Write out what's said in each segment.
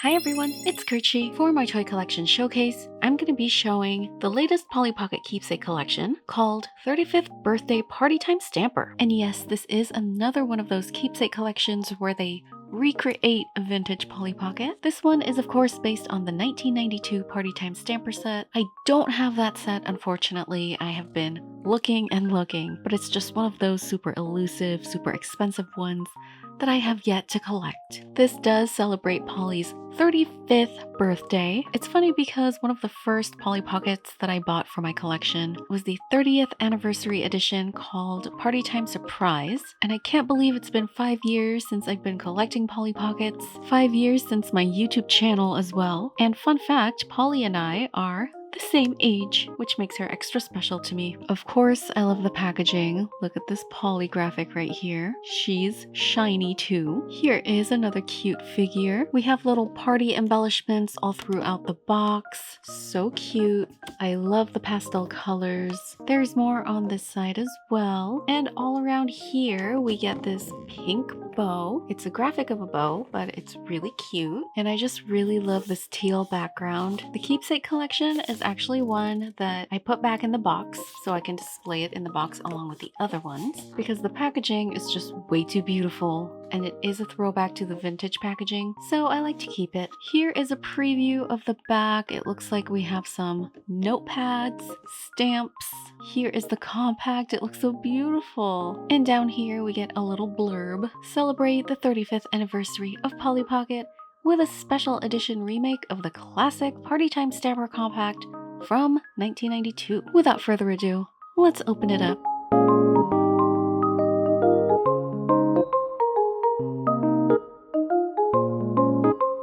Hi everyone, it's Kerchi. For my toy collection showcase, I'm going to be showing the latest Polly Pocket Keepsake Collection called 35th Birthday Partytime Stamper. And yes, this is another one of those keepsake collections where they recreate a vintage Polly Pocket. This one is of course based on the 1992 Partytime Stamper set. I don't have that set, unfortunately. I have been looking and looking, but it's just one of those super elusive, super expensive ones that I have yet to collect. This does celebrate Polly's 35th birthday. It's funny because one of the first Polly Pockets that I bought for my collection was the 30th anniversary edition called Partytime Surprise, and I can't believe it's been 5 years since I've been collecting Polly Pockets, 5 years since my YouTube channel as well. And fun fact, Polly and I are the same age, which makes her extra special to me. Of course, I love the packaging. Look at this Polly graphic right here. She's shiny too. Here is another cute figure. We have little party embellishments all throughout the box. So cute. I love the pastel colors. There's more on this side as well. And all around here, we get this pink bow. It's a graphic of a bow, but it's really cute. And I just really love this teal background. The keepsake collection is actually one that I put back in the box so I can display it in the box along with the other ones because the packaging is just way too beautiful and it is a throwback to the vintage packaging, so I like to keep it. Here is a preview of the back. It looks like we have some notepads, stamps. Here is the compact. It looks so beautiful. And down here we get a little blurb. Celebrate the 35th anniversary of Polly Pocket with a special edition remake of the classic Partytime Stamper compact from 1992. Without further ado, let's open it up.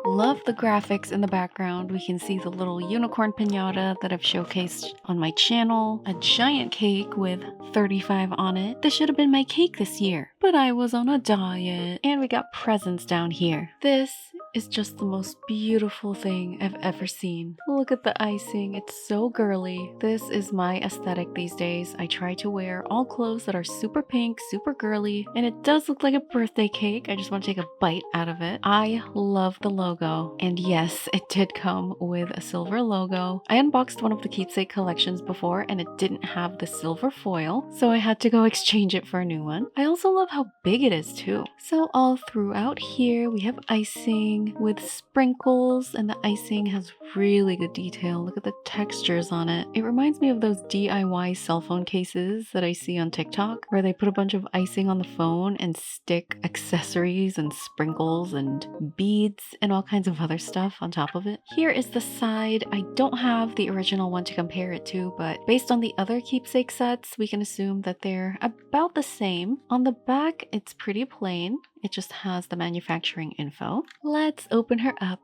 Love the graphics in the background. We can see the little unicorn piñata that I've showcased on my channel. A giant cake with 35 on it. This should have been my cake this year, but I was on a diet. And we got presents down here. This is just the most beautiful thing I've ever seen. Look at the icing. It's so girly. This is my aesthetic these days. I try to wear all clothes that are super pink, super girly, and it does look like a birthday cake. I just want to take a bite out of it. I love the logo. And yes, it did come with a silver logo. I unboxed one of the keepsake collections before and it didn't have the silver foil, so I had to go exchange it for a new one. I also love how big it is too. So all throughout here we have icing with sprinkles, and the icing has really good detail. Look at the textures on it. It reminds me of those DIY cell phone cases that I see on TikTok where they put a bunch of icing on the phone and stick accessories and sprinkles and beads and all kinds of other stuff on top of it. Here is the side. I don't have the original one to compare it to, but based on the other keepsake sets, we can assume that they're about the same. On the back, it's pretty plain. It just has the manufacturing info. Let's open her up.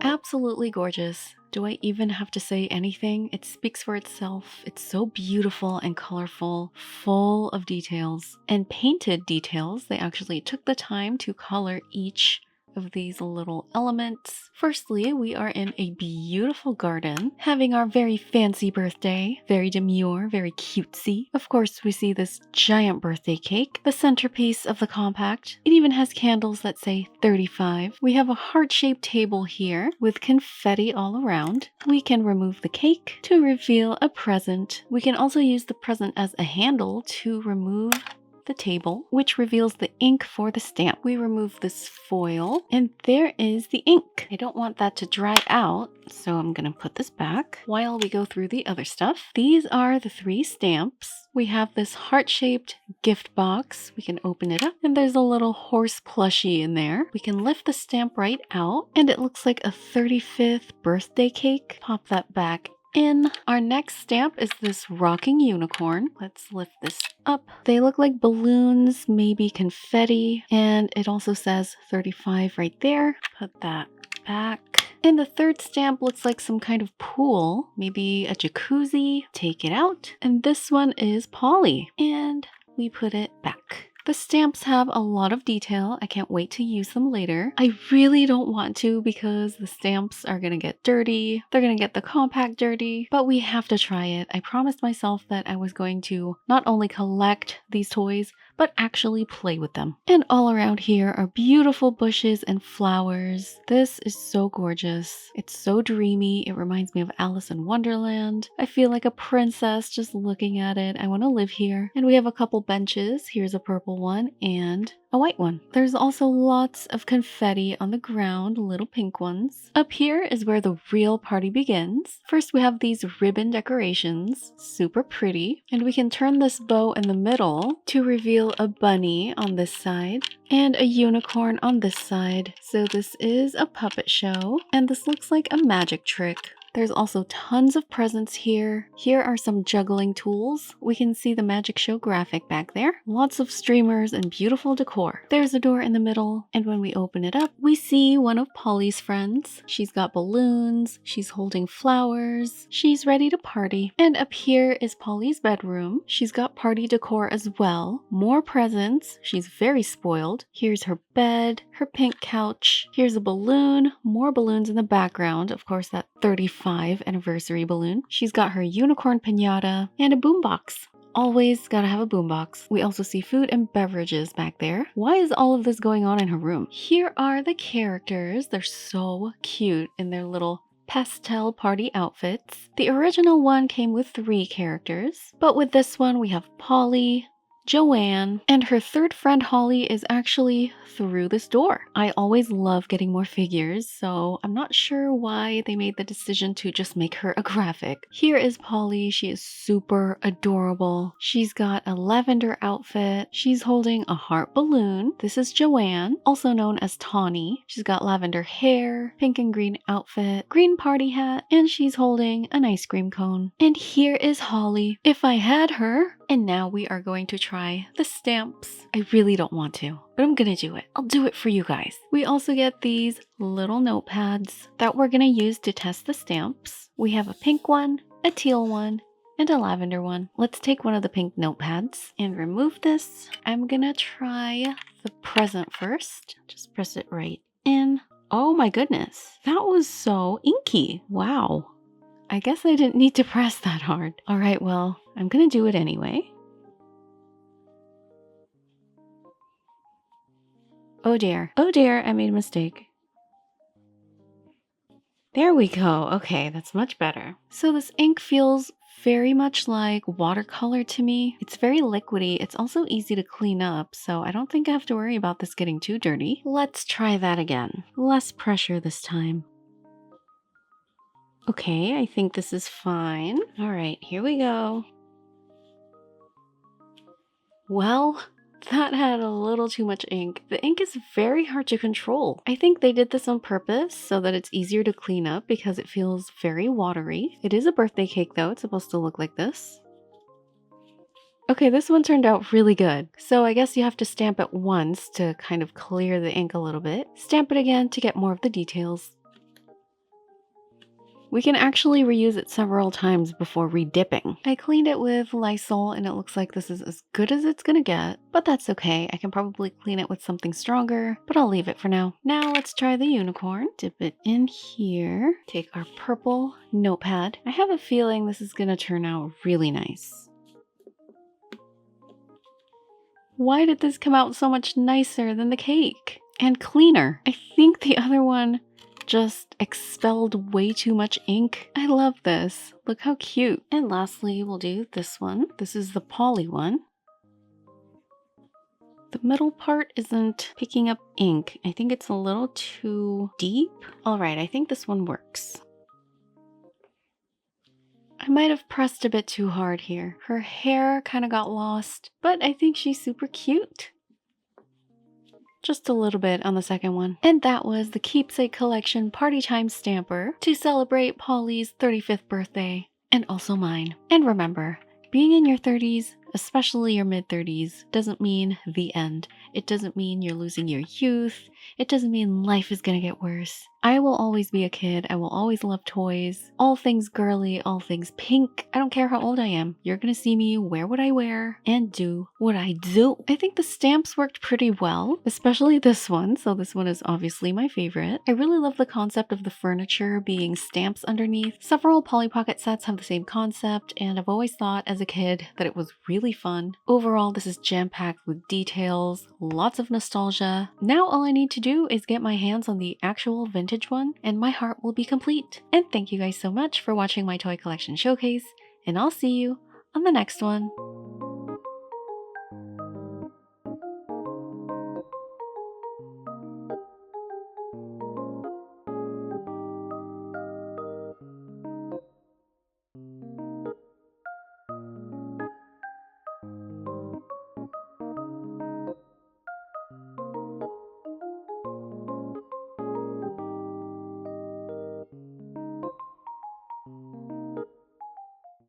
Absolutely gorgeous. Do I even have to say anything? It speaks for itself. It's so beautiful and colorful, full of details and painted details. They actually took the time to color each of these little elements. Firstly, we are in a beautiful garden, having our very fancy birthday, very demure, very cutesy. Of course, we see this giant birthday cake, the centerpiece of the compact. It even has candles that say 35. We have a heart-shaped table here with confetti all around. We can remove the cake to reveal a present. We can also use the present as a handle to remove the table, which reveals the ink for the stamp. We remove this foil and there is the ink. I don't want that to dry out, so I'm gonna put this back while we go through the other stuff. These are the 3 stamps. We have this heart-shaped gift box. We can open it up and there's a little horse plushie in there. We can lift the stamp right out and it looks like a 35th birthday cake. Pop that back in. Our next stamp is this rocking unicorn. Let's lift this up. They look like balloons, maybe confetti, and it also says 35 right there. Put that back. And the third stamp looks like some kind of pool, maybe a jacuzzi. Take it out. And this one is Polly, and we put it back. The stamps have a lot of detail. I can't wait to use them later. I really don't want to because the stamps are gonna get dirty. They're gonna get the compact dirty, but we have to try it. I promised myself that I was going to not only collect these toys, but actually play with them. And all around here are beautiful bushes and flowers. This is so gorgeous. It's so dreamy. It reminds me of Alice in Wonderland. I feel like a princess just looking at it. I want to live here. And we have a couple benches. Here's a purple one and a white one. There's also lots of confetti on the ground, little pink ones. Up here is where the real party begins. First we have these ribbon decorations, super pretty. And we can turn this bow in the middle to reveal a bunny on this side and a unicorn on this side. So this is a puppet show, and this looks like a magic trick. There's also tons of presents here. Here are some juggling tools. We can see the magic show graphic back there. Lots of streamers and beautiful decor. There's a door in the middle, and when we open it up, we see one of Polly's friends. She's got balloons, she's holding flowers, she's ready to party. And up here is Polly's bedroom. She's got party decor as well. More presents. She's very spoiled. Here's her bed, her pink couch. Here's a balloon, more balloons in the background. Of course, that 35 anniversary balloon. She's got her unicorn piñata and a boombox. Always gotta have a boombox. We also see food and beverages back there. Why is all of this going on in her room? Here are the characters. They're so cute in their little pastel party outfits. The original one came with 3 characters, but with this one we have Polly, Joanne, and her third friend Holly is actually through this door. I always love getting more figures, so I'm not sure why they made the decision to just make her a graphic. Here is Polly. She is super adorable. She's got a lavender outfit. She's holding a heart balloon. This is Joanne, also known as Tawny. She's got lavender hair, pink and green outfit, green party hat, and she's holding an ice cream cone. And here is Holly, if I had her. And now we are going to try the stamps. I really don't want to, but I'm gonna do it. I'll do it for you guys. We also get these little notepads that we're gonna use to test the stamps. We have a pink one, a teal one, and a lavender one. Let's take one of the pink notepads and remove this. I'm gonna try the present first. Just press it right in. Oh my goodness, that was so inky. Wow. I guess I didn't need to press that hard. All right, well, I'm gonna do it anyway. Oh dear, I made a mistake. There we go. Okay, that's much better. So this ink feels very much like watercolor to me. It's very liquidy. It's also easy to clean up, so I don't think I have to worry about this getting too dirty. Let's try that again. Less pressure this time. Okay, I think this is fine. All right, here we go. Well, that had a little too much ink. The ink is very hard to control. I think they did this on purpose so that it's easier to clean up because it feels very watery. It is a birthday cake though. It's supposed to look like this. Okay, this one turned out really good. So I guess you have to stamp it once to kind of clear the ink a little bit. Stamp it again to get more of the details. We can actually reuse it several times before redipping. I cleaned it with Lysol and it looks like this is as good as it's gonna get, but that's okay. I can probably clean it with something stronger, but I'll leave it for now. Now let's try the unicorn. Dip it in here. Take our purple notepad. I have a feeling this is gonna turn out really nice. Why did this come out so much nicer than the cake? And cleaner. I think the other one just expelled way too much ink. I love this. Look how cute. And lastly, we'll do this one. This is the Polly one. The middle part isn't picking up ink. I think it's a little too deep. All right, I think this one works. I might have pressed a bit too hard here. Her hair kind of got lost, but I think she's super cute. Just a little bit on the second one. And that was the Keepsake Collection Partytime Stamper to celebrate Polly's 35th birthday and also mine. And remember, being in your 30s, especially your mid-30s, doesn't mean the end. It doesn't mean you're losing your youth. It doesn't mean life is gonna get worse. I will always be a kid. I will always love toys. All things girly, all things pink. I don't care how old I am. You're gonna see me wear what I wear and do what I do. I think the stamps worked pretty well, especially this one. So this one is obviously my favorite. I really love the concept of the furniture being stamps underneath. Several Polly Pocket sets have the same concept, and I've always thought as a kid that it was really fun. Overall, this is jam-packed with details, lots of nostalgia. Now all I need to do is get my hands on the actual vintage one, and my heart will be complete. And thank you guys so much for watching my toy collection showcase, and I'll see you on the next one.